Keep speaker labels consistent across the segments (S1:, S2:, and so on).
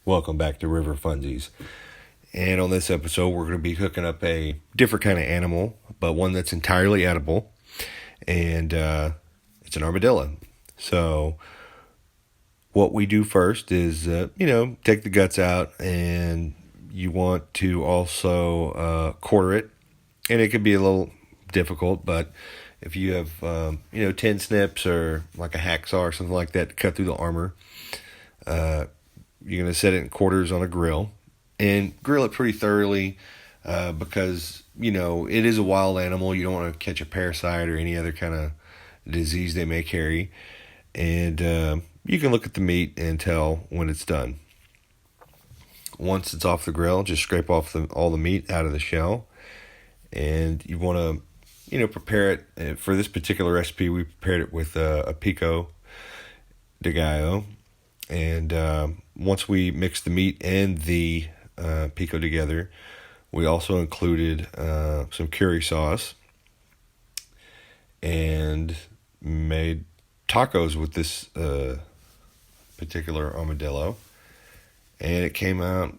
S1: Welcome back to River Funsies. And on this episode, we're going to be cooking up a different kind of animal, but one that's entirely edible. And it's an armadillo. So what we do first is, take the guts out, and you want to also quarter it. And it can be a little difficult, but if you have, 10 snips or like a hacksaw or something like that to cut through the armor, you're going to set it in quarters on a grill and grill it pretty thoroughly because, it is a wild animal. You don't want to catch a parasite or any other kind of disease they may carry. And you can look at the meat and tell when it's done. Once it's off the grill, just scrape off all the meat out of the shell. And you want to, prepare it. For this particular recipe, we prepared it with a pico de gallo. And once we mixed the meat and the pico together, we also included some curry sauce and made tacos with this particular armadillo. And it came out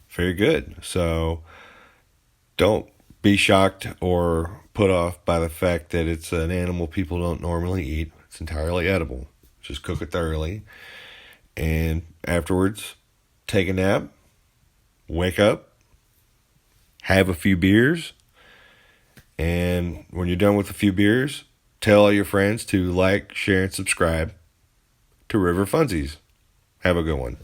S1: very good. So don't be shocked or put off by the fact that it's an animal people don't normally eat. It's entirely edible. Just cook it thoroughly. And afterwards, take a nap, wake up, have a few beers, and when you're done with a few beers, tell all your friends to like, share, and subscribe to River Funsies. Have a good one.